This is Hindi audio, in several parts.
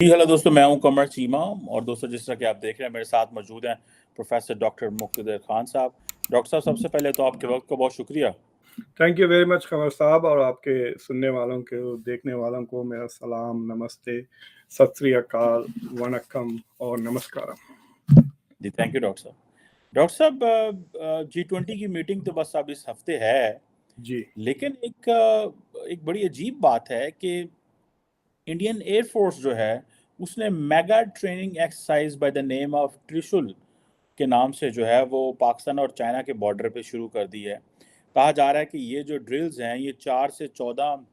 जी हेलो दोस्तों, मैं हूं कमर चीमा। और दोस्तों, जिस तरह कि आप देख रहे हैं, मेरे साथ मौजूद हैं प्रोफेसर डॉक्टर मुक्तदर खान साहब। डॉक्टर साहब, सबसे पहले तो आपके वक्त का बहुत शुक्रिया। थैंक यू वेरी मच खबर साहब, और आपके सुनने वालों को, देखने वालों को मेरा सलाम, नमस्ते, सत श्री अकाल, वनक्कम और नमस्कार। जी थैंक यू डॉक्टर साहब। डॉक्टर साहब, G20 की मीटिंग तो बस अब इस हफ्ते है, जी लेकिन एक बड़ी अजीब बात है कि इंडियन एयरफोर्स जो है उसने mega training exercise by the name of त्रिशूल के नाम से जो है वो पाकिस्तान और चाइना के बॉर्डर पे शुरू कर दी है। कहा जा रहा है कि ये जो ड्रिल्स हैं ये 4 से 14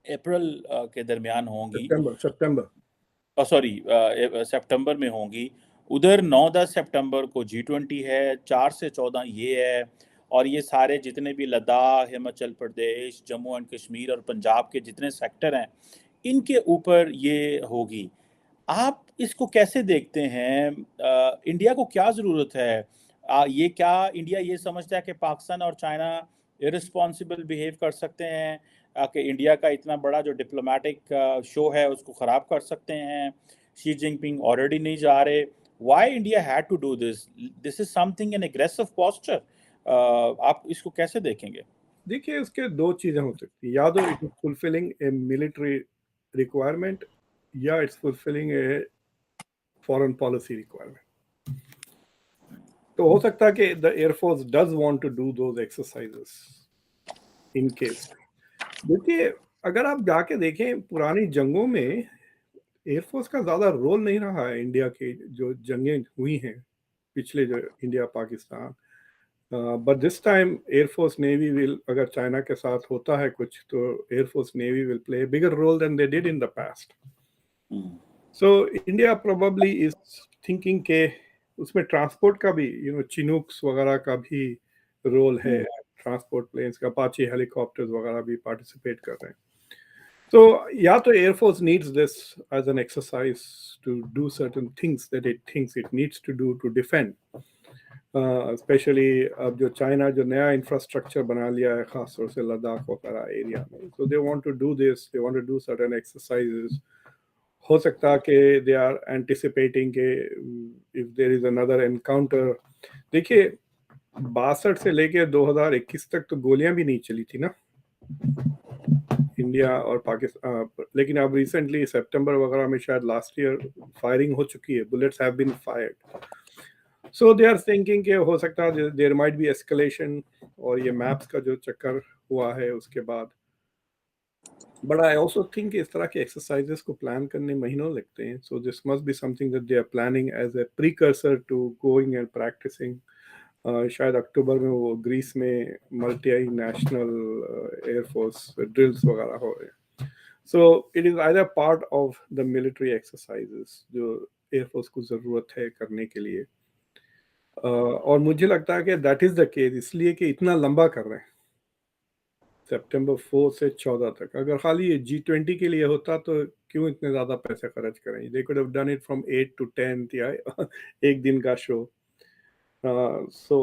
अप्रैल के दरमियान होंगी। सितंबर सॉरी, सितंबर में होंगी। उधर 9-10 सितंबर को G20 है, 4 से 14 ये है। और ये सारे जितने भी लद्दाख, हिमाचल प्रदेश, जम्मू एंड कश्मीर और पंजाब के जितने सेक्टर हैं, इनके ऊपर ये होगी। आप इसको कैसे देखते हैं? इंडिया को क्या ज़रूरत है? ये क्या इंडिया ये समझता है कि पाकिस्तान और चाइना इररिस्पॉन्सिबल बिहेव कर सकते हैं, कि इंडिया का इतना बड़ा जो डिप्लोमेटिक शो है उसको ख़राब कर सकते हैं? शी जिनपिंग ऑलरेडी नहीं जा रहे। Why India had to do this? This is something an aggressive posture. आप इसको कैसे देखेंगे? देखिए, उसके दो चीजें हो सकती है, या तो it is fulfilling a military requirement, या it's fulfilling a foreign policy requirement. तो हो सकता है कि the air force does want to do those exercises in case. देखिए, अगर आप जाके देखें पुरानी जंगों में एयरफोर्स का ज़्यादा रोल नहीं रहा है। इंडिया की जो जंगें हुई हैं पिछले, जो India Pakistan, but this time air force navy will, अगर चाइना के साथ होता है कुछ, तो air force navy will play bigger role than they did in the past. So India probably is thinking के उसमें ट्रांसपोर्ट का भी, चिनूक्स वगैरह का भी रोल है। ट्रांसपोर्ट प्लेन्स का, अपाचे हेलीकॉप्टर्स वगैरह भी पार्टिसिपेट कर रहे हैं। So, yeah, the Air Force needs this as an exercise to do certain things that it thinks it needs to do to defend. Especially अब जो चाइना जो नया इंफ्रास्ट्रक्चर बना लिया है, खास तौर से लद्दाख वगैरह एरिया में, so they want to do this, they want to do certain exercises. हो सकता है कि they are anticipating कि if there is another encounter. देखिए, 62 से लेके 2021 तक तो गोलियां भी नहीं चली थी ना इंडिया और पाकिस्तान, लेकिन अब रिसेंटली सितंबर वगैरह में शायद लास्ट ईयर फायरिंग हो चुकी है, bullets have been fired. So they are thinking कि हो सकता है देयर माइट बी एस्केलेशन, और ये मैप्स का जो चक्कर हुआ है उसके बाद। बट आई आल्सो थिंक इस तरह के एक्सरसाइजेस को प्लान करने महीनों लगते हैं, so this must be something that they are planning as a precursor to going and practicing. शायद अक्टूबर में वो ग्रीस में मल्टी नेशनल एयरफोर्स ड्रिल्स वगैरह हो रहे हैं। So it is either part of the military exercises जो एयरफोर्स को ज़रूरत है करने के लिए। और मुझे लगता है कि दैट इज़ द केस, इसलिए कि इतना लंबा कर रहे हैं, सितंबर 4 से 14 तक। अगर खाली ये G20 के लिए होता तो क्यों इतने ज़्यादा पैसे खर्च करें? They could have done it from 8 to 10 या एक दिन का show. So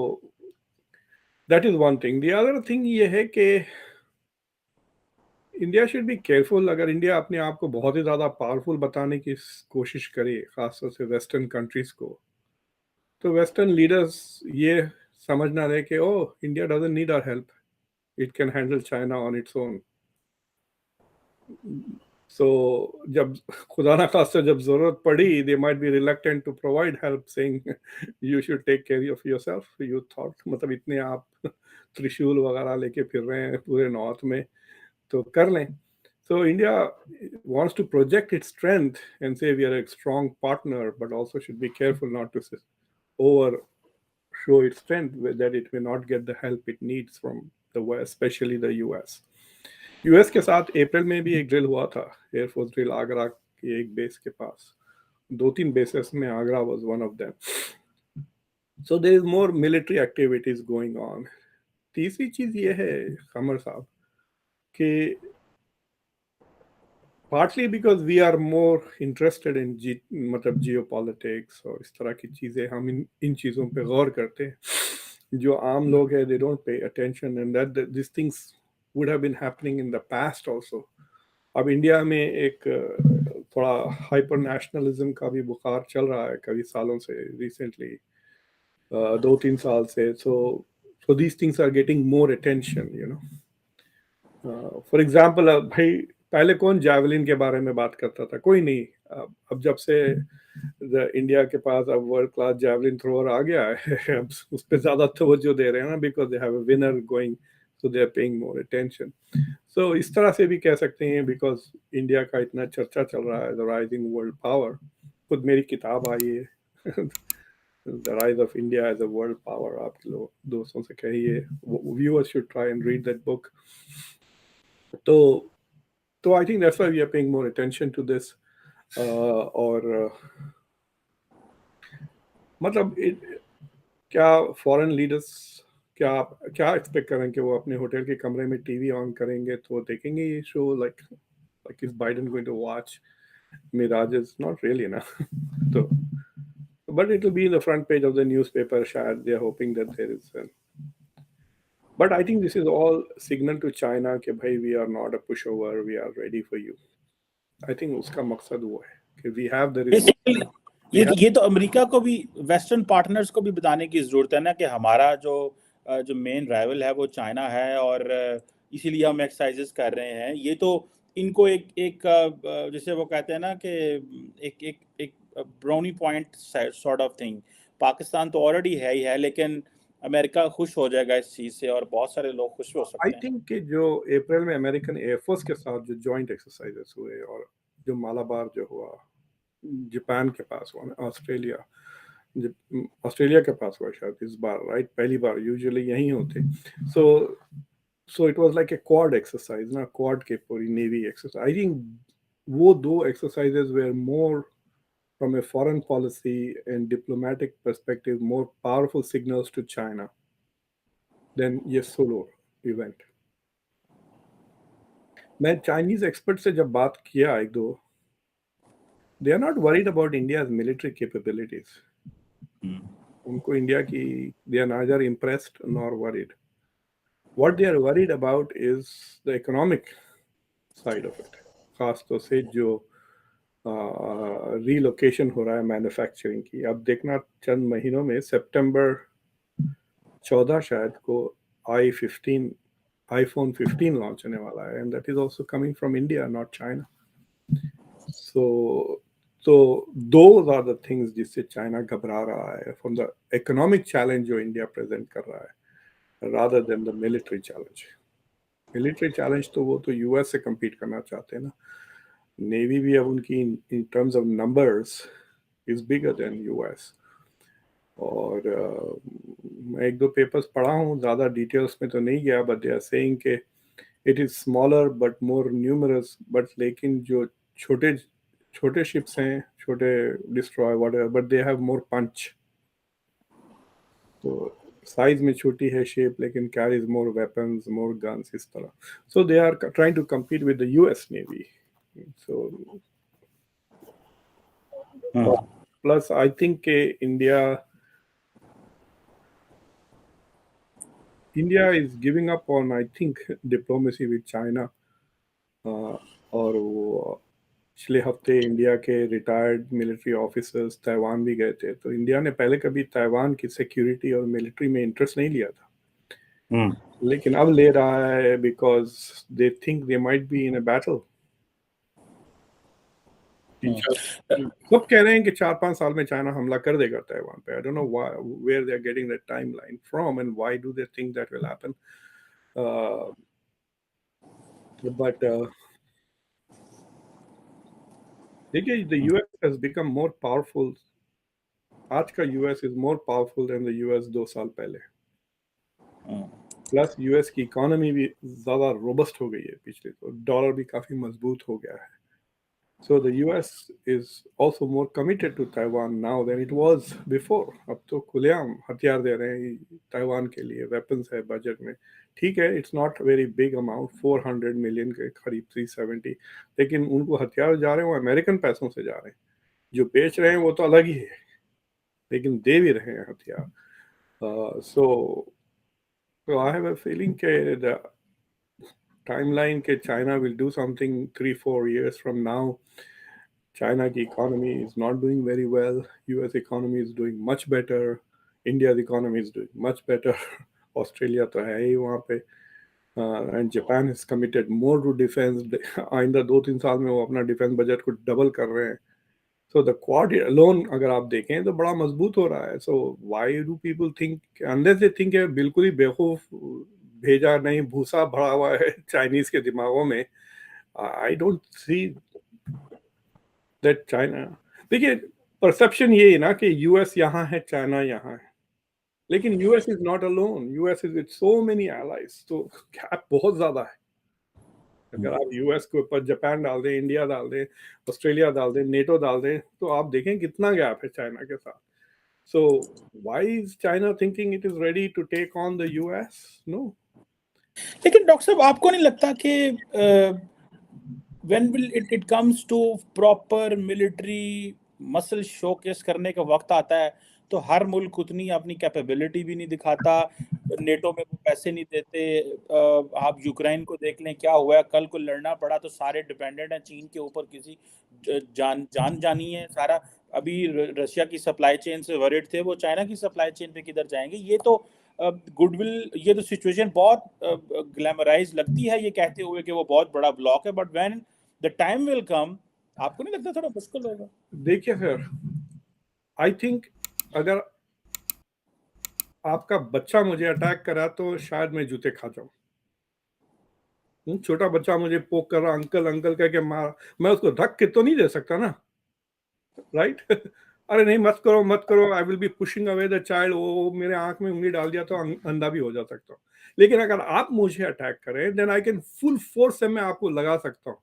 that is one thing. The other thing ये है कि इंडिया शुड बी केयरफुल। अगर इंडिया अपने आप को बहुत ही ज़्यादा पावरफुल बताने की कोशिश करे, खासतौर से वेस्टर्न कंट्रीज को, तो वेस्टर्न लीडर्स ये समझना रहे कि oh, India doesn't need our help, it can handle China on its own. So जब खुदा ना खास्ता जब जरूरत पड़ी, they might be reluctant to provide help, saying you should take care of yourself, you thought, मतलब इतने आप त्रिशूल वगैरह लेके फिर रहे हैं पूरे नॉर्थ में, तो कर लें। So India wants to project its strength and say we are a strong partner, but also should be careful not to over show its strength, that it may not get the help it needs from the West, especially the US. US के साथ अप्रैल में भी एक ड्रिल हुआ था, एयरफोर्स ड्रिल, आगरा के एक बेस के पास, 2-3 बेसेस में Agra was one of them. So there is more military activities going on. तीसरी चीज ये है कमर साहब कि partly because we are more interested in मतलब geopolitics और इस तरह की चीज़ें, हम इन चीज़ों पे गौर करते हैं। जो आम लोग हैं, they don't pay attention, and that these things would have been happening in the past also. अब इंडिया में एक थोड़ा हाइपर नेशनलिज्म का भी बुखार चल रहा है कई सालों से, रिसेंटली 2-3 साल से। So these things are getting more attention, you know. For example, भाई पहले कौन जावलिन के बारे में बात करता था? कोई नहीं। अब जब से इंडिया के पास अब वर्ल्ड क्लास जावलिन थ्रोअर आ गया है, अब उस पर ज्यादा तवज्जो दे रहे हैं ना, because they have a winner going, so they are paying more attention. So इस तरह से भी कह सकते हैं, बिकॉज इंडिया का इतना चर्चा चल रहा है, द राइजिंग वर्ल्ड पावर। खुद मेरी किताब आई है the rise of India as a world power. आप लोग दोस्तों से कहिए, viewers should try and read that book. तो तो I think that's why we are paying more attention to this. और मतलब क्या फॉरेन लीडर्स क्या क्या एक्सपेक्ट करें कि वो अपने होटल के कमरे में टीवी ऑन करेंगे तो देखेंगे ये show? Like is Biden going to watch mirages? Not really ना। तो but it will be in the front page of the newspaper, shayad they are hoping that there is but I think this is all signal to China कि भाई we are not a pushover, we are ready for you. I think उसका मकसद वो है कि we have the basically we have ये तो अमेरिका को भी, वेस्टर्न पार्टनर्स को भी बताने की जरूरत है ना कि हमारा जो मेन राइवल है वो चाइना है, और इसीलिए हम एक्सरसाइजेस कर रहे हैं। ये तो इनको एक एक जैसे वो कहते हैं ना कि एक एक एक brownie point sort of thing. Pakistan तो ऑलरेडी है ही है, लेकिन अमेरिका खुश हो जाएगा इस चीज़ से, और बहुत सारे लोग खुश हो आई सकते हैं। थिंक कि जो अप्रैल में अमेरिकन एयरफोर्स के साथ जो जॉइंट एक्सरसाइजेस हुए, और जो मालाबार जो हुआ, जापान के पास हुआ ना, ऑस्ट्रेलिया के पास हुआ शायद इस बार, राइट? पहली बार, यूजुअली यहीं होते। So so it was like a quad exercise ना, क्वाड के पूरी नेवी एक्सरसाइज। आई थिंक वो दो exercises were more from a foreign policy and diplomatic perspective more powerful signals to China than ये solo event. मैं चाइनीज एक्सपर्ट से जब बात किया एक दो, they are not worried about India's military capabilities. उनको इंडिया की, they are neither impressed nor worried. What they are worried about is the economic side of it. खास तौर से जो रीलोकेशन हो रहा है मैन्युफैक्चरिंग की। अब देखना चंद महीनों में, सितंबर 14 शायद को आईफोन 15 लॉन्च होने वाला है, and that is also coming from India, not China. So तो दोज आर द थिंग्स जिससे चाइना घबरा रहा है, फ्रॉम द इकोनॉमिक चैलेंज जो इंडिया प्रेजेंट कर रहा है, rather than the military challenge. Military challenge तो वो तो यूएस से compete करना चाहते हैं ना। नेवी भी अब उनकी in terms of numbers is bigger than US. और मैं एक दो पेपर्स पढ़ा हूँ, ज़्यादा डिटेल्स में तो नहीं गया, बट दे आर सेइंग के it is smaller but more numerous, but लेकिन जो छोटे छोटे शिप्स हैं, छोटे destroy whatever, but they have more punch. तो साइज में छोटी है शेप, लेकिन carries more weapons, more guns, इस तरह। So they are trying to compete with the US Navy. So plus I think India is giving up on, I think, diplomacy with China. और वो पिछले हफ्ते इंडिया के रिटायर्ड मिलिट्री ऑफिसर्स ताइवान भी गए थे। तो इंडिया ने पहले कभी ताइवान की सिक्योरिटी और मिलिट्री में इंटरेस्ट नहीं लिया था, लेकिन अब ले रहा है, because they think they might be in a battle. सब कह रहे हैं कि 4-5 साल में चाइना हमला कर देगा ताइवान पे। I don't know where they are getting that timeline from and why do they think that will happen. But देखिए, the US has become more powerful. आज का US is more powerful than the US 2 साल पहले। प्लस यूएस की इकोनॉमी भी ज़्यादा रोबस्ट हो गई है पिछले, तो डॉलर भी काफ़ी मजबूत हो गया है। So the US is also more committed to Taiwan now than it was before. अब तो खुलेआम हथियार दे रहे हैं ताइवान के लिए, वेपन्स है बजट में। ठीक है, it's not very big amount, 400 million के करीब, 370, लेकिन उनको हथियार जा रहे हैं वो अमेरिकन पैसों से जा रहे हैं। जो बेच रहे हैं वो तो अलग ही है, लेकिन दे भी रहे हैं हथियार। सो आई हैव अ फीलिंग के timeline के China will do something 3-4 years from now. China की economy is not doing very well. US economy is doing much better. India's economy is doing much better. Australia तो है ही वहाँ पे. And Japan is committed more to defense. आइंदा 2-3 साल में वो अपना डिफेंस बजट को डबल कर रहे हैं. So the quad alone अगर आप देखें तो बड़ा मजबूत हो रहा है. So why do people think, unless they think है बिल्कुल ही बेवकूफ भेजा नहीं भूसा भरा हुआ है चाइनीज के दिमागों में. I don't see that China. देखिए परसेप्शन ये है ना कि यूएस यहाँ है चाइना यहाँ है, लेकिन US is not alone. US is with so many allies. तो गैप बहुत ज्यादा है. अगर आप यूएस के ऊपर जापान डाल दें, इंडिया डाल दें, ऑस्ट्रेलिया डाल दें, नेटो डाल दें, तो आप देखें कितना गैप है चाइना के साथ. So why is China thinking it is ready to take on the US? No. लेकिन डॉक्टर साहब आपको नहीं लगता कि when will it comes to proper military muscle showcase करने का वक्त आता है तो हर मुल्क उतनी अपनी कैपेबिलिटी भी नहीं दिखाता, नेटो में वो पैसे नहीं देते. आप यूक्रेन को देख लें क्या हुआ है, कल को लड़ना पड़ा तो सारे डिपेंडेंट हैं चीन के ऊपर. किसी जानी है सारा. अभी रशिया की सप्लाई चेन से वरिड थे, वो चाइना की सप्लाई चेन पे किधर जाएंगे. ये तो गुडविल, ये तो सिचुएशन बहुत ग्लैमराइज लगती है ये कहते हुए कि वो बहुत बड़ा ब्लॉक है, but when the time will come आपको नहीं लगता थोड़ा मुश्किल होगा? देखिए सर, आई थिंक अगर आपका बच्चा मुझे अटैक करा तो शायद मैं जूते खा जाऊं. छोटा बच्चा मुझे पोक कर रहा, अंकल अंकल कह के मार, मैं उसको धक के तो नहीं दे सकता ना, राइट? अरे नहीं मत करो मत करो, I will be pushing away the child. वो मेरे आंख में उंगली डाल दिया तो अंधा भी हो जा सकता हूँ. लेकिन अगर आप मुझे अटैक करें then I can full force से मैं आपको लगा सकता हूँ.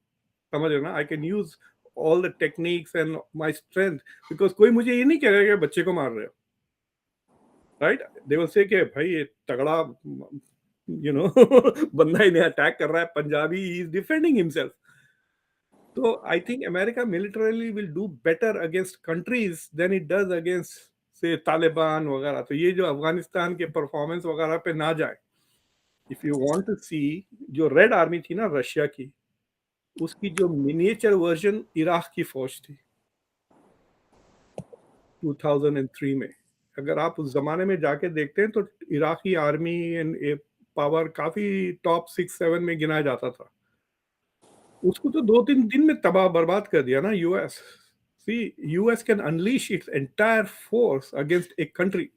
समझ रहे ना? I can use all the techniques and my strength, because कोई मुझे ये नहीं कह रहा कि बच्चे को मार रहे हो, राइट? दे विल से कि भाई ये तगड़ा बंदा इन्हें अटैक कर रहा है, Punjabi, he is defending himself. So I think America militarily will do better against countries than it does against say Taliban वगैरह. तो ये जो अफगानिस्तान के परफॉर्मेंस वगैरह पे ना जाए. If you want to see, जो रेड आर्मी थी ना रशिया की, उसकी जो मिनिएचर वर्जन इराक की फौज थी 2003 में. अगर आप उस जमाने में जाके देखते हैं तो इराकी आर्मी एंड पावर काफी टॉप 6-7 में गिना जाता था. उसको तो 2-3 दिन में तबाह बर्बाद कर दिया ना US. See, US can unleash its entire force against a country.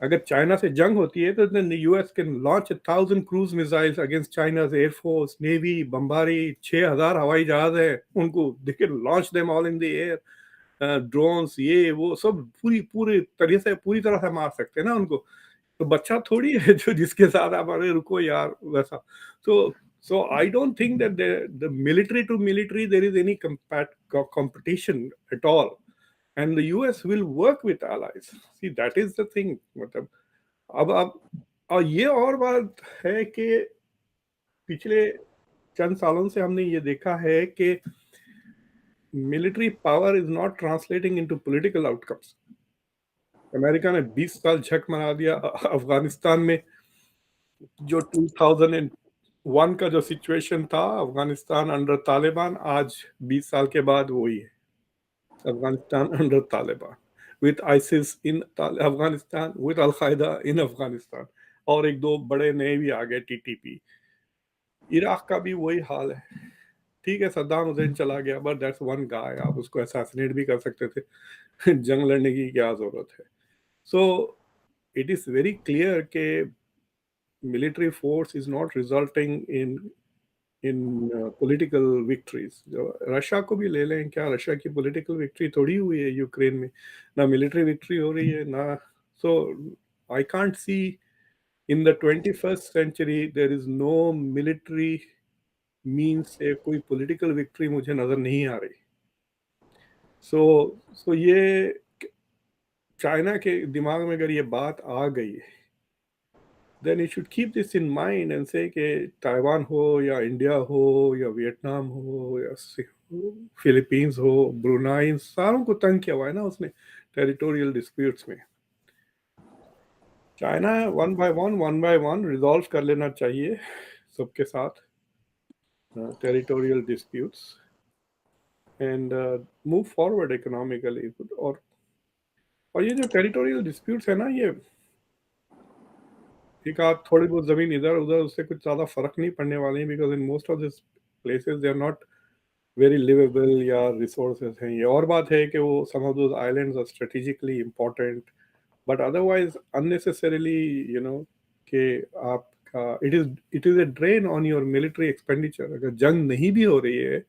अगर चाइना से जंग होती है तो then US can launch 1000 cruise missiles against China's air force, navy, बमबारी. 6000 हवाई जहाज है उनको, they can launch them all in the air. Drones ये वो सब पूरी तरह से मार सकते हैं ना उनको. तो बच्चा थोड़ी है जो जिसके साथ आप अरे रुको यार वैसा. So I don't think that the military to military there is any competition at all, and the US will work with allies. See, that is the thing. मतलब अब और ये और बात है कि पिछले चंद सालों से हमने ये देखा है कि military power is not translating into political outcomes. America ने 20 साल झक मरा दिया अफगानिस्तान में. जो 2001 का जो सिचुएशन था अफगानिस्तान अंडर तालिबान, आज 20 साल के बाद वही है. Afghanistan under Taliban with ISIS in Afghanistan, with al Qaeda in Afghanistan, और एक दो बड़े नए भी आ गए, टीटीपी. इराक का भी वही हाल है. ठीक है, सद्दाम हुसैन चला गया, बट दैट्स वन गाय. आप उसको असैसिनेट भी कर सकते थे. जंग लड़ने की क्या जरूरत है? So it is very clear के military force is not resulting in political victories. Russia को भी ले लें, क्या रशिया की political victory थोड़ी हुई है यूक्रेन में? ना military victory हो रही है ना. So I can't see in the 21st century there is no military means से कोई political victory मुझे नजर नहीं आ रही. So ये चाइना के दिमाग में अगर ये बात आ गई है, then you should keep this in mind and say कि ताइवान हो या इंडिया हो या वियतनाम हो या फिलीपींस हो, ब्रुनाई, इन सारों को तंग किया हुआ है ना उसने टेरिटोरियल डिस्प्यूट्स में. China one by one resolve कर लेना चाहिए. सबके साथ, territorial disputes, and move forward economically. और ये जो टेरिटोरियल डिस्प्यूट्स है ना, ये एक आध थोड़ी बहुत जमीन इधर उधर, उससे कुछ ज्यादा फर्क नहीं पड़ने वाले हैं, because in most of this places they are not very livable या रिसोर्सेज हैं। ये और बात है कि वो some of those islands are strategically important, but otherwise unnecessarily you know कि आपका it is a drain on your military expenditure. अगर जंग नहीं भी हो रही है,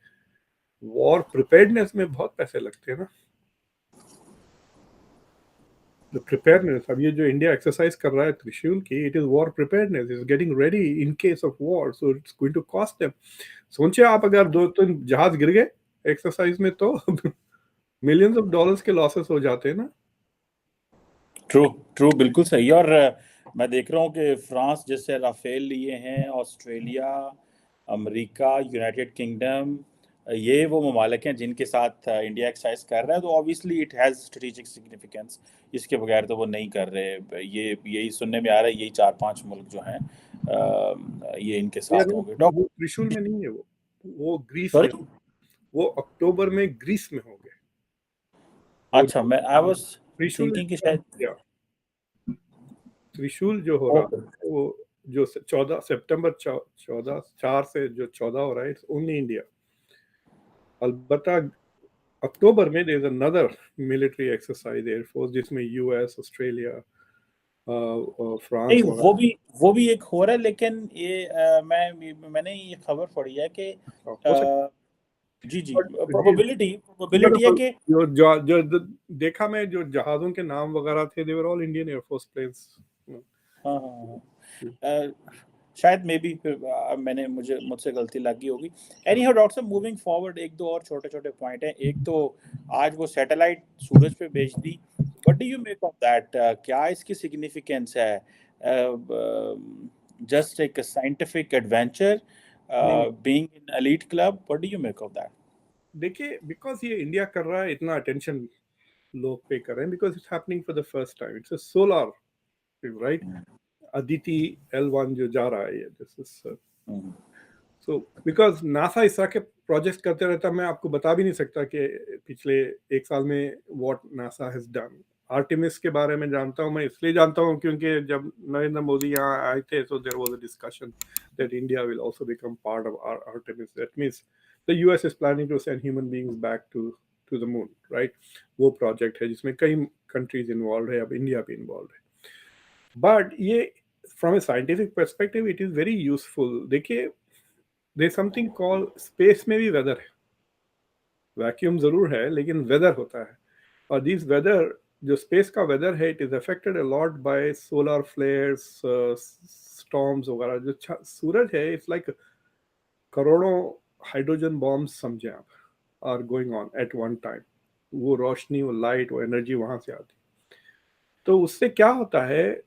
वॉर प्रिपेयर्डनेस में बहुत पैसे लगते हैं ना। द प्रिपेयरनेस, अब ये जो इंडिया एक्सरसाइज कर रहा है त्रिशूल की, it is war preparedness, is getting ready in case of war, so it's going to cost them. सोचिए आप अगर 2-3 जहाज गिर गए एक्सरसाइज में, तो मिलियंस ऑफ डॉलर्स के लॉसेस हो जाते हैं ना। ट्रू ट्रू, बिल्कुल सही है। और मैं देख रहा हूँ कि फ्रांस जैसे राफेल लिए हैं, ऑस्ट्रेलिया, अमेरिका, यूनाइटेड किंगडम, ये वो ममालिक हैं जिनके साथ इंडिया एक्सरसाइज कर रहा है, तो obviously it has strategic significance. इसके बगैर तो वो नहीं कर रहे। ये यही सुनने में आ रहा है, यही 4-5 मुल्क जो हैं ये इनके साथ होंगे। वो त्रिशूल में नहीं है, वो ग्रीस में, सॉरी। वो अक्टूबर में ग्रीस में होंगे। वो अच्छा, मैं आई वाज त्रिशूल, थिंकिंग कि शायद। या त्रिशूल जो हो रहा ओके। है, वो जो 14 सितंबर 4 से जो 14 हो रहा है, इट्स ओनली इंडिया। अलबत्ता अक्टूबर में there is another military exercise air force, जिसमें यूएस, ऑस्ट्रेलिया, नहीं, फ्रांस वगैरह। वो भी एक हो रहा है, लेकिन ये मैंने ये खबर पढ़ी है कि हो सकता जी जी, है, बट प्रोबेबिलिटी है कि जो देखा मैं, जो जहाजों के नाम वगैरह थे, they were all Indian air force planes. हाँ हाँ हाँ, शायद मे बी मैंने मुझसे गलती लगी होगी। एनी हाउ डॉक्टर साहब, मूविंग फॉरवर्ड, एक दो और छोटे छोटे पॉइंट हैं। एक तो आज वो सैटेलाइट सूरज पे भेज दी, what do you make of that? क्या इसकी सिग्निफिकेंस है? जस्ट एक साइंटिफिक एडवेंचर, नहीं नहीं, being in elite club, what do you make of that? देखिए, बिकॉज ये इंडिया कर रहा है, इतना अटेंशन लोग पे कर रहे हैं, because it's happening for the first time, it's a solar, right. Aditi L1 जो जा रहा है, ये this is, so because NASA इस तरह के प्रोजेक्ट करते रहता है। मैं आपको बता भी नहीं सकता कि पिछले 1 साल में what NASA has done. Artemis के बारे में जानता हूँ, मैं इसलिए जानता हूँ क्योंकि जब नरेंद्र मोदी यहाँ आए थे, so there was a discussion that India will also become part of our Artemis. That means the US is planning to send human beings back to the moon, right? वो प्रोजेक्ट है जिसमें कई कंट्रीज इन्वॉल्व है, अब इंडिया भी इन्वॉल्व है। बट ये from A scientific perspective it is very useful. देखिए, देयर समथिंग कॉल, स्पेस में भी वेदर है, वैक्यूम जरूर है लेकिन वेदर होता है। और दिस वेदर, जो स्पेस का वेदर है, it is affected a lot by solar flares, storms वगैरह। जो सूरज है, इट्स लाइक करोड़ों हाइड्रोजन बॉम्ब्स समझे आप, are going on at one time. वो रोशनी, वो लाइट, वो एनर्जी वहां से आती। तो उससे क्या होता है,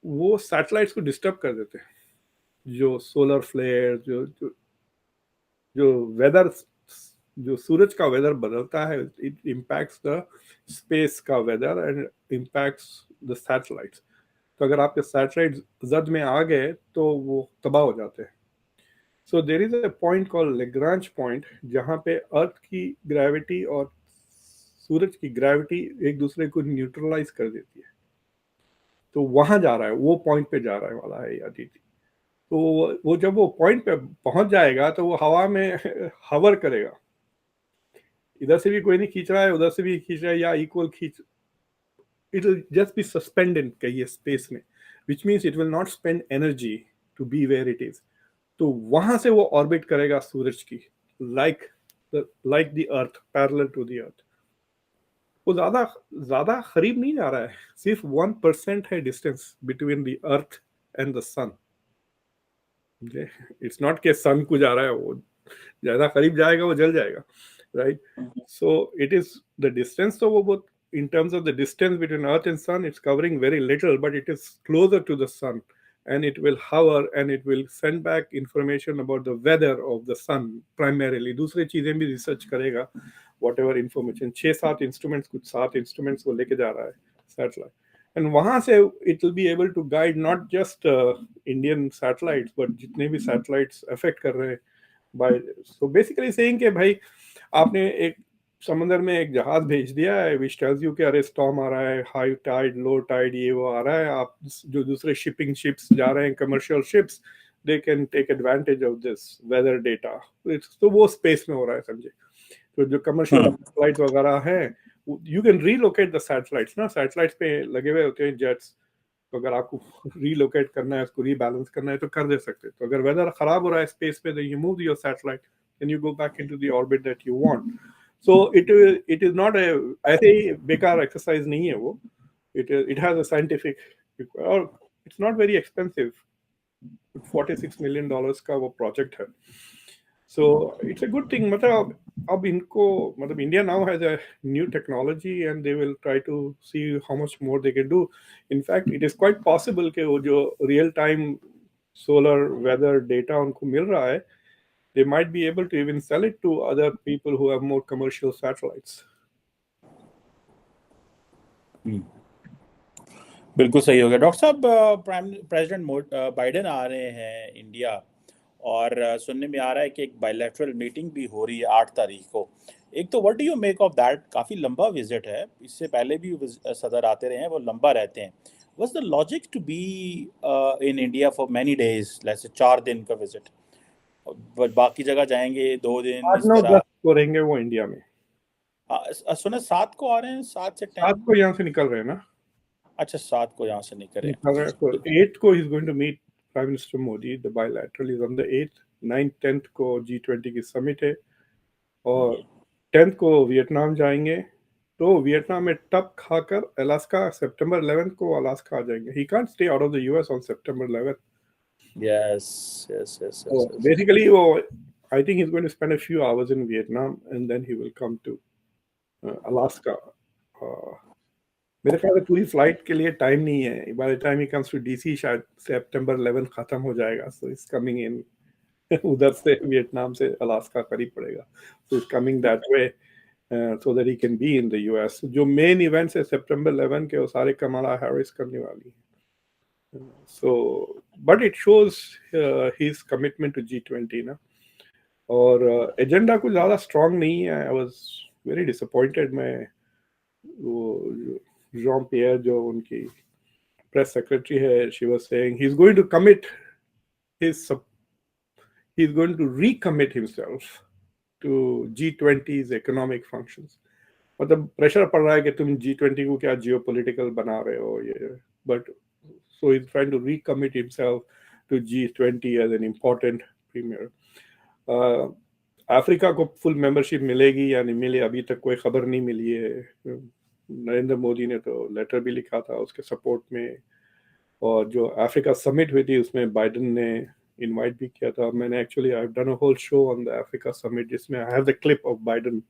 वो सैटेलाइट्स को डिस्टर्ब कर देते हैं। जो सोलर फ्लेयर, जो जो वेदर, जो सूरज का वेदर बदलता है, इट इम्पैक्ट्स द स्पेस का weather and impacts the satellites. तो अगर आपके सैटेलाइट जद में आ गए तो वो तबाह हो जाते हैं। So there is a point called Lagrange point, जहाँ पे अर्थ की ग्रेविटी और सूरज की ग्रेविटी एक दूसरे को न्यूट्रलाइज कर देती है। तो वहां जा रहा है, वो पॉइंट पे जा रहा है वाला है अदिति। तो वो जब वो पॉइंट पे पहुंच जाएगा, तो वो हवा में हवर करेगा। इधर से भी कोई नहीं खींच रहा है, उधर से भी खींच रहा है, या इक्वल खींच, it will just be suspended कहिए स्पेस में, which means it will not spend energy to be where it is. तो वहां से वो ऑर्बिट करेगा सूरज की, like like the earth, parallel to the earth. वो ज्यादा ज्यादा करीब नहीं जा रहा है, सिर्फ 1% है distance between the earth and the sun. It's not के सन को जा रहा है, वो ज्यादा करीब जाएगा वो जल जाएगा, right. So it is the distance, तो वो बहुत, in terms of the distance between earth and sun, it's covering very little, but it is closer to the sun, and it will hover and it will send back information about the weather of the sun primarily. दूसरी चीजें भी रिसर्च करेगा, whatever information। 6-7 इंस्ट्रूमेंट्स, कुछ 7 इंस्ट्रूमेंट्स वो लेके जा रहा है सैटेलाइट। एंड वहां से it will be able to guide not just Indian satellites but जितने भी सैटेलाइट्स अफेक्ट कर रहे हैं बाय, सो बेसिकली सेइंग कि भाई आपने एक समंदर में एक जहाज भेज दिया है विच टेल्स यू कि अरे स्टॉर्म आ रहा है, हाई टाइड लो टाइड ये वो आ रहा है, आप जो दूसरे शिपिंग शिप्स जा रहे हैं commercial ships they can take advantage of this weather data, तो वो स्पेस में हो रहा है समझे। तो जो कमर्शियल हम्म। सैटेलाइट वगैरह हैं you can relocate the satellites ना, सैटेलाइट्स पे लगे हुए होते हैं जेट्स, तो अगर आपको रीलोकेट करना है उसको रीबैलेंस करना है तो कर दे सकते हैं। तो अगर वेदर खराब हो रहा है स्पेस पे, then you move your satellite and you go back into the orbit that you want. So it is not a ऐसे ही बेकार एक्सरसाइज नहीं है वो, it has a scientific और it's not very expensive, $46 million का वो प्रोजेक्ट है। So it's a good thing, मतलब अब इनको मतलब India now has a new technology and they will try to see how much more they can do. In fact, it is quite possible कि वो जो real time solar weather data उनको मिल रहा है, they might be able to even sell it to other people who have more commercial satellites. बिल्कुल सही हो गया डॉक्टर साहब। प्राइम प्रेसिडेंट बाइडेन आ रहे हैं इंडिया, और सुनने में आ रहा है कि एक बायलैटरल मीटिंग भी हो रही है 8 तारीख को। एक तो what do you make of that? काफ़ी लंबा विजिट है, इससे पहले भी सदर आते रहे हैं, वो लंबा रहते हैं। What's the logic to be in India for many days, जैसे 4 दिन का विजिट, बाकी जगह जाएंगे 2 दिन आठ इस नौ तरह। दस को रहेंगे वो इंडिया में, सुना 7 को आ रहे हैं, 7 से 10। 7 को यहाँ से निकल रहे हैं ना, अच्छा, 7 को यहाँ से निकल रहे निकल रहे हैं। तो हैं। 8th को he is going to meet Prime Minister Modi, the bilateral is on the 8th, 9th 10th को G20 की समिट है, और 10th को वियतनाम जाएंगे। तो वियतनाम में टप खाकर अलास्का, सितंबर 11th को अलास्का आ जाएंगे। He can't stay out of the US on September 11th। Yes yes yes So yes yes. basically वो I think he's going to spend a few hours in Vietnam and then he will come to Alaska. Uh, मेरे ख्याल से पूरी फ्लाइट के लिए टाइम नहीं है। By the time he comes to DC शायद सितंबर 11 खत्म हो जाएगा। सो इज कमिंग इन उधर से वियतनाम से अलास्का करीब पड़ेगा, so is coming that way so that he can be in the US. जो मेन इवेंट्स है सितंबर 11 के वो सारे कमला हैरिस करने वाली है। So but it shows his commitment to G20 ना। और एजेंडा कुछ ज़्यादा स्ट्रांग नहीं है। I was very disappointed. मैं वो जॉन पियर जो उनकी प्रेस सेक्रेटरी है, she was saying he is going to commit his he is going to recommit himself to G20's economic functions. मतलब प्रेशर पड़ रहा है कि तुम G20 को क्या जियो पोलिटिकल बना रहे हो ये, but so is trying to recommit himself to G20 as an important premier. Africa को फुल मेंबरशिप मिलेगी या नहीं मिले अभी तक कोई खबर नहीं मिली है। नरेंद्र मोदी ने तो लेटर भी लिखा था उसके सपोर्ट में, और जो अफ्रीका समिट हुई थी उसमें बाइडेन ने इनवाइट भी किया था। मैंने actually I have done a whole show on the Africa summit जिसमें I have the clip of Biden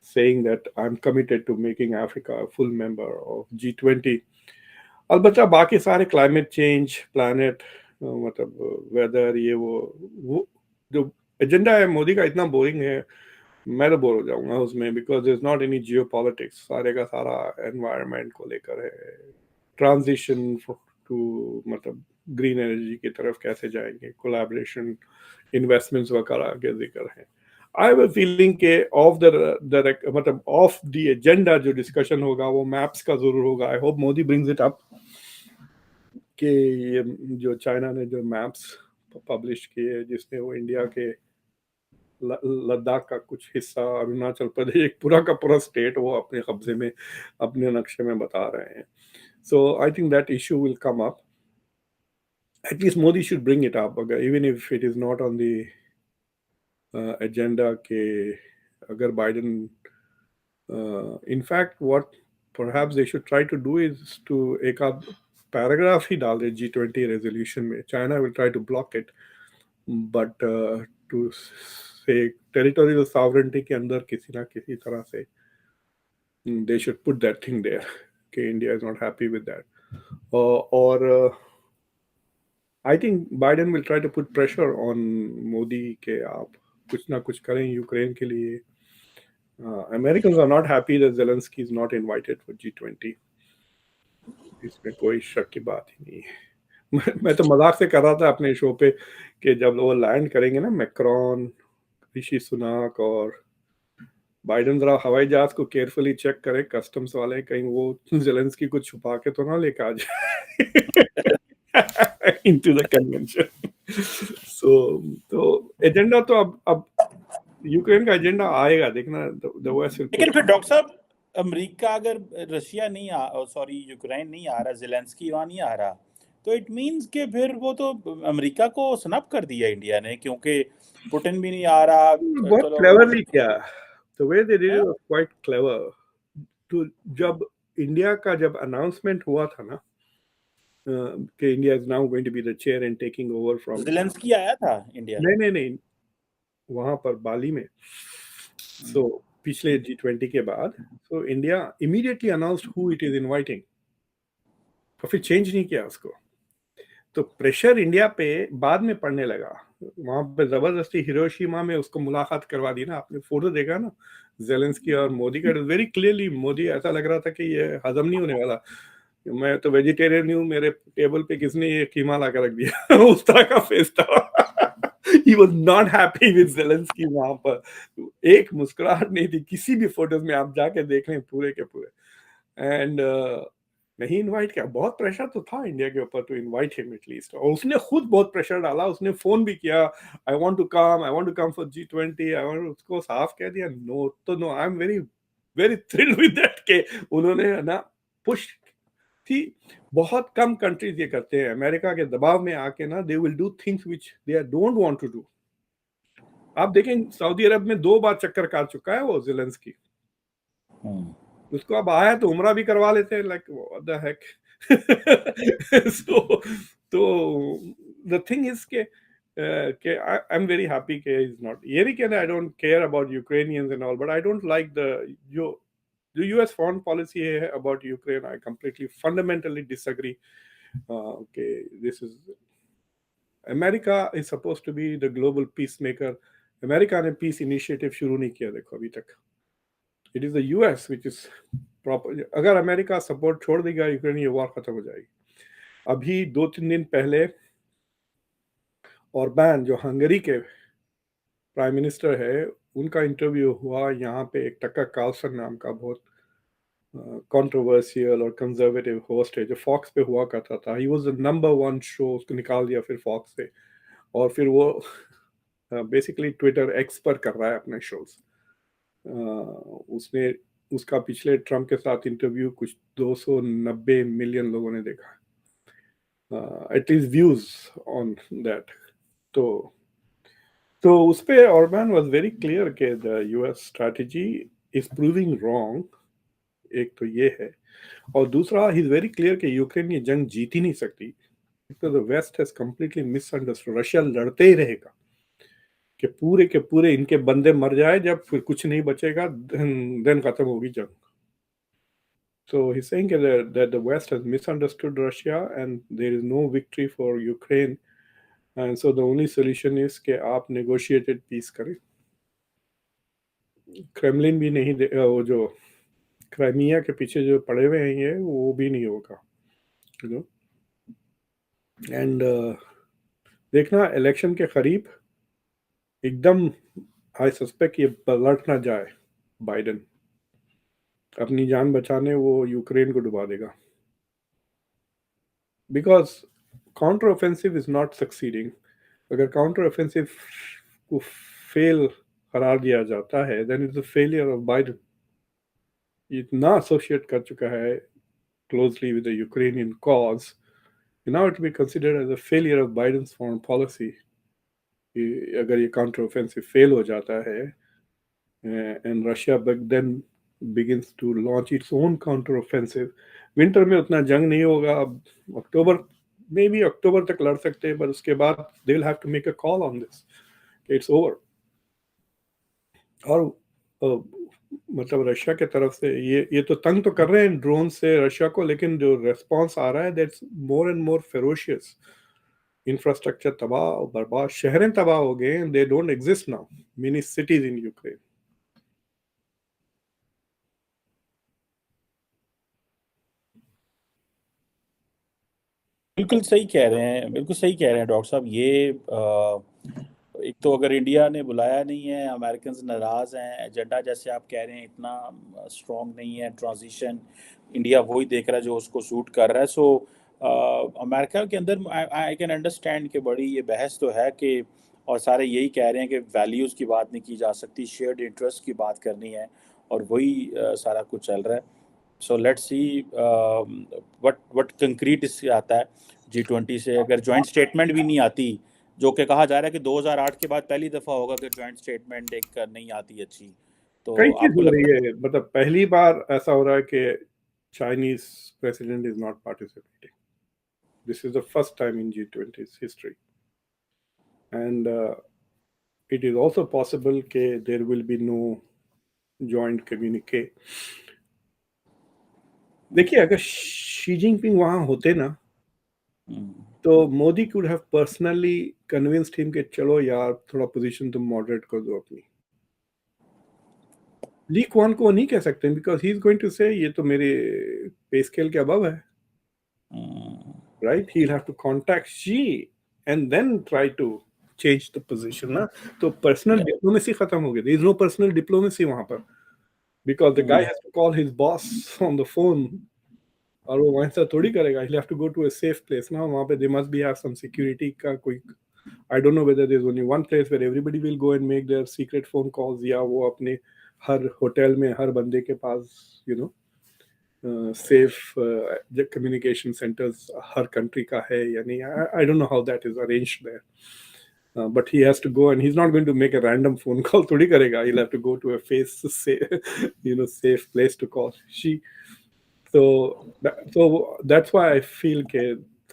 saying that I'm committed to making Africa a full member of G20. अलबत्ता बाकी सारे क्लाइमेट चेंज, प्लानट, मतलब वेदर, ये वो जो एजेंडा है मोदी का इतना बोरिंग है, मैं तो बोर हो जाऊंगा उसमें, because is not any Jio politics. सारे का सारा एनवायरनमेंट को लेकर है, ट्रांजिशन टू मतलब ग्रीन एनर्जी की तरफ कैसे जाएंगे, कोलैबोरेशन, इन्वेस्टमेंट्स वगैरह के जिक्र है। आई हैव अ फीलिंग के ऑफ द मतलब ऑफ द एजेंडा जो डिस्कशन होगा वो मैप्स का जरूर होगा। I hope Modi brings it up कि ये जो चाइना ने जो मैप्स पब्लिश किए जिसमें वो इंडिया के लद्दाख का कुछ हिस्सा, अरुणाचल प्रदेश, एक पूरा का पूरा स्टेट वो अपने कब्जे में अपने नक्शे में बता रहे हैं। So I think that issue will come up. At least Modi should bring it up, even if it is not on the agenda के अगर Biden in fact what perhaps they should try to do is to एक आध पैराग्राफ ही डाल दे G20 रेजोल्यूशन में। China will try to block it, but to say territorial sovereignty के अंदर किसी ना किसी तरह से they should put that thing there कि India is not happy with that. और I think Biden will try to put pressure on Modi के आप कुछ ना कुछ करें यूक्रेन के लिए। Americans are not happy that Zelensky is not invited for G20. इसमें कोई शक की बात ही नहीं है। मैं तो मजाक से कर रहा था अपने शो पे कि जब वो लैंड करेंगे ना, मैक्रॉन, ऋषि सुनाक और बाइडेन, जरा हवाई जहाज को केयरफुली चेक करें कस्टम्स वाले, कहीं वो जेलेंस्की को छुपा के तो ना लेकर आ जाए इनटू द कन्वेंशन। सो तो एजेंडा तो अब यूक्रेन का एजेंडा आएगा, देखना, द वेस्ट विल लेकिन पुट। फिर डॉक्टर साहब, अमेरिका अगर रशिया नहीं आ सॉरी यूक्रेन नहीं आ रहा, जेलेंस्की वहाँ नहीं आ रहा, तो इट मीन्स कि फिर वो तो अमेरिका को स्नब कर दिया इंडिया ने, क्योंकि पुतिन भी नहीं आ रहा। बहुत चलो वो क्लेवरली किया, the way they did it हाँ? Was quite clever. तो जब इंडिया का जब अनाउंसमेंट हुआ था ना कि India is now going to be the chair and taking over from, Zelensky आया था इंडिया। नहीं नहीं नहीं, वहां पर बाली में, सो पिछले G20 के बाद, so India immediately announced who it is inviting, और फिर चेंज नहीं किया उसको। तो प्रेशर इंडिया पे बाद में पड़ने लगा, वहां पे जबरदस्ती हिरोशिमा में उसको मुलाकात करवा दी ना, आपने फोटो देखा ना जेलेंस्की और मोदी का, वेरी क्लियरली मोदी ऐसा लग रहा था कि ये हजम नहीं होने वाला, मैं तो वेजिटेरियन हूँ, मेरे टेबल पे किसने ये कीमा ला कर रख दिया उस तरह का फेस था। He was not happy with Zelensky, वहां पर एक मुस्कुराहट नहीं थी किसी भी फोटोज में, आप जाके देख लें पूरे के पूरे। एंड नहीं इनवाइट किया, बहुत प्रेशर तो था इंडिया के ऊपर टू इनवाइट हिम एटलीस्ट, और उसने खुद बहुत प्रेशर डाला, उसने फोन भी किया, I want to come for G20, I want, उसको साफ कह दिया नो तो no. I am very very thrilled with that के उन्होंने ना पुश थी। बहुत कम कंट्रीज ये करते हैं, अमेरिका के दबाव में आके ना, they will do things which they don't want to do. आप देखें सऊदी अरब में 2 बार चक्कर काट चुका है वो जेलेंस्की, उसको अब आया तो उम्रा भी करवा लेते हैं, like what the heck. So तो द थिंग इज के आई एम वेरी हैप्पी के इज नॉट, ये नहीं कहना I don't care about Ukrainians and all, but I don't like the जो यूएस फॉरेन पॉलिसी है about Ukraine, I completely fundamentally disagree. के this is, America is suppose to be the global peace maker, America ने पीस इनिशिएटिव शुरू नहीं किया देखो अभी तक, it is the US which is proper. अगर अमेरिका सपोर्ट छोड़ देगा यूक्रेन, ये वॉर खत्म हो जाएगी। अभी 2-3 दिन पहले ऑरबैन जो हंगरी के प्राइम मिनिस्टर है, उनका इंटरव्यू हुआ यहाँ पे, एक टक्कर कार्लसन नाम का बहुत कंट्रोवर्शियल और कंजर्वेटिव होस्ट है जो फॉक्स पे हुआ करता था, he was the number 1 show, उसको निकाल दिया फिर फॉक्स से, और फिर वो बेसिकली ट्विटर एक्स पर कर रहा है अपने शोज। उसने, उसका पिछले ट्रम्प के साथ इंटरव्यू कुछ 290 मिलियन लोगों ने देखा, एटलीस्ट व्यूज ऑन दैट। तो उस पे ऑर्बैन वाज वेरी क्लियर के the US strategy is proving wrong, एक तो ये है, और दूसरा ही इज वेरी क्लियर कि यूक्रेन ये जंग जीत ही नहीं सकती, तो the West has completely misunderstood, Russia लड़ते ही रहेगा कि पूरे के पूरे इनके बंदे मर जाए, जब फिर कुछ नहीं बचेगा देन खत्म होगी जंग। So he's saying that the West has misunderstood Russia and there is no victory for Ukraine. And so the only solution is कि आप negotiated peace करें। क्रेमलिन भी नहीं वो जो क्राइमिया के पीछे जो पड़े हुए हैं ये, वो भी नहीं होगा, you know। एंड देखना इलेक्शन के करीब एकदम, आई सस्पेक्ट ये पलट ना जाए, बाइडेन अपनी जान बचाने वो यूक्रेन को डुबा देगा, because counter offensive is not succeeding. अगर काउंटर ऑफेंसिव को फेल करार दिया जाता है, then it's a failure of Biden. इतना एसोसिएट कर चुका है closely with the Ukrainian cause, now it be considered as a failure of Biden's foreign policy. अगर ये काउंटर ऑफेंसिव फेल हो जाता है and Russia then begins to launch its own counter offensive, winter में उतना जंग नहीं होगा, अब अक्टूबर मे बी अक्टूबर तक लड़ सकते हैं, पर उसके बाद they will have to make a call on this, it's over. और मतलब रशिया के तरफ से ये तो तंग तो कर रहे हैं ड्रोन से रशिया को, लेकिन जो रेस्पॉन्स आ रहा है that's more and more ferocious. Infrastructure तबाह बर्बाद, शहरें तबाह हो गए, they don't exist now, many cities in Ukraine. बिल्कुल सही कह रहे हैं, बिल्कुल सही कह रहे हैं डॉक्टर साहब। ये एक तो अगर इंडिया ने बुलाया नहीं है, अमेरिकन नाराज़ हैं, एजेंडा जैसे आप कह रहे हैं इतना स्ट्रॉन्ग नहीं है, ट्रांजिशन इंडिया वही देख रहा है जो उसको सूट कर रहा है। सो अमेरिका के अंदर आई कैन अंडरस्टैंड कि बड़ी ये बहस तो है कि, और सारे यही कह रहे हैं कि वैल्यूज़ की बात नहीं की जा सकती, शेयर्ड इंटरेस्ट की बात करनी है, और वही सारा कुछ चल रहा है। So let's see what concrete इससे आता है G20 से। अगर जॉइंट स्टेटमेंट भी नहीं आती, जो कि कहा जा रहा है कि 2008 के बाद पहली दफ़ा होगा कि जॉइंट स्टेटमेंट एक नहीं आती अच्छी, तो कई चीज आपको हो रही लगता है, मतलब पहली बार ऐसा हो रहा है कि Chinese president is not participating. This is the first time in G20 history, and it is also possible कि there will be no joint communique. देखिए, अगर शी जिनपिंग वहां होते ना, है? तो Modi could have personally convinced him कि चलो यार थोड़ा पोजीशन तुम मॉडरेट कर दो अपनी. ली क्वान को नहीं कह सकते, because he is going to say ये तो मेरे पे स्केल के अबव है, right. He will have to contact Xi and then try to change the position ना. तो पर्सनल डिप्लोमेसी खत्म हो गई. There is no personal diplomacy वहां पर, because the guy has to call his boss on the phone, और वो वैसा थोड़ी करेगा. he'll have to go to a safe place ना. वहाँ पे they must be have some security का कोई, I don't know whether there's only one place where everybody will go and make their secret phone calls, या वो अपने हर होटल में हर बंदे के पास safe communication centers हर country का है या नहीं. I don't know how that is arranged there. But he has to go, and he's not going to make a random phone call. थोड़ी करेगा. He'll have to go to a safe place to call. So that's why I feel कि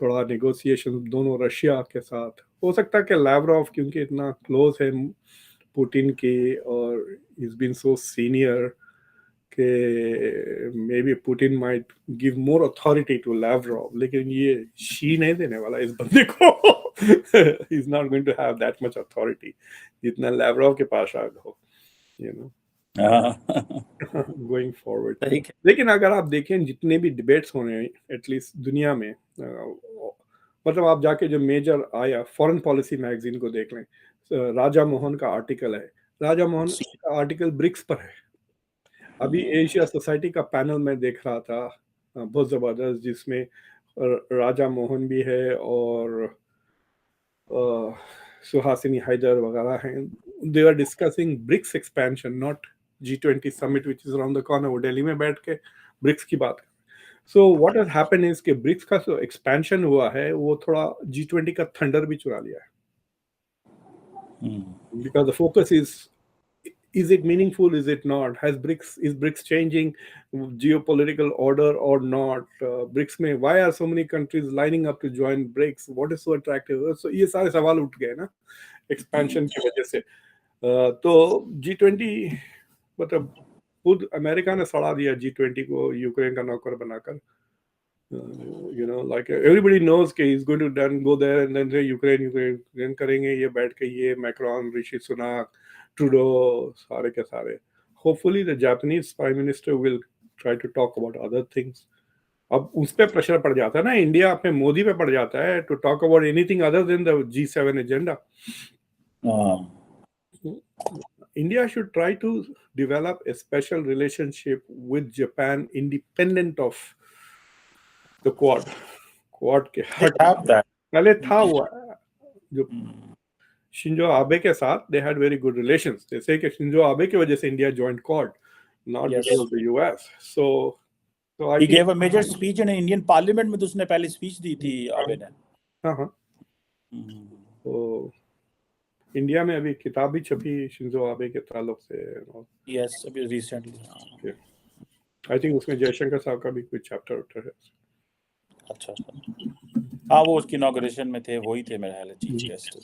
थोड़ा negotiation दोनों रशिया के साथ हो सकता है कि लैवरोव क्योंकि इतना क्लोज है पुतिन के, और he's been so senior कि maybe Putin might give more authority to Lavrov, लेकिन ये शी नहीं देने वाला इस बंदे को. He's not going to have that much authority जितना Lavrov के पास आ हो, going forward. लेकिन अगर आप देखें जितने भी डिबेट्स होने हैं एटलीस्ट दुनिया में, मतलब आप जाके जो मेजर आया फॉरेन पॉलिसी मैगजीन को देख लें, राजा मोहन का आर्टिकल है. राजा मोहन का आर्टिकल ब्रिक्स पर है. अभी एशिया सोसाइटी का पैनल में देख रहा था, बहुत जबरदस्त, जिसमें राजा मोहन भी है और सुहासिनी हैदर वगैरह हैं. They are discussing BRICS expansion, not G20 summit which is around the corner. वो दिल्ली में बैठ के ब्रिक्स की बात. So what has happened is कि ब्रिक्स का जो एक्सपेंशन हुआ है वो थोड़ा G20 का थंडर भी चुरा लिया है, because the focus is it meaningful, is it not, is BRICS changing geopolitical order or not? BRICS में why are so many countries lining up to join BRICS? What is so attractive? So ये सारे सवाल उठ गए ना एक्सपेंशन की वजह से. तो G20 मतलब खुद अमेरिका ने सड़ा दिया G20 को यूक्रेन का नौकर बनाकर. Like everybody knows कि he's going to then go there and then say Ukraine करेंगे. ये बैठ के ये मैक्रोन, ऋषि सुनाक, ट्रूडो, सारे के सारे. Hopefully the Japanese Prime Minister will try to talk about other things. अब उस पर प्रेशर पड़ जाता है ना, इंडिया पे मोदी पे पड़ जाता है to talk about anything other than the G7 agenda. India should try to develop a special relationship with Japan independent of the Quad के हट. पहले था वो जो शिंजो आबे के साथ they had very good relations. They say कि शिंजो आबे की वजह से India joined Quad, not because of the US. So I he think gave a major speech in Indian Parliament में. तो उसने पहले स्पीच दी थी आबे ने. हाँ. तो इंडिया में अभी किताब भी छपी शिंजो आबे के ताल्लुक से. यस, अभी रिसेंटली. आई थिंक उसमें जयशंकर साहब का भी कोई चैप्टर है. अच्छा. हाँ, वो उसकी इनॉग्रेशन में थे, वही थे मेरे ख्याल chief guest.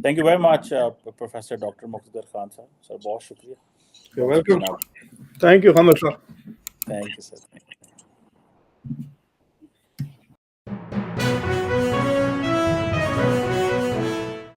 Thank you very much professor doctor Muqtedar Khan साहब. सर बहुत शुक्रिया. वेलकम. थैंक यू खैमर साहब. Thank you sir.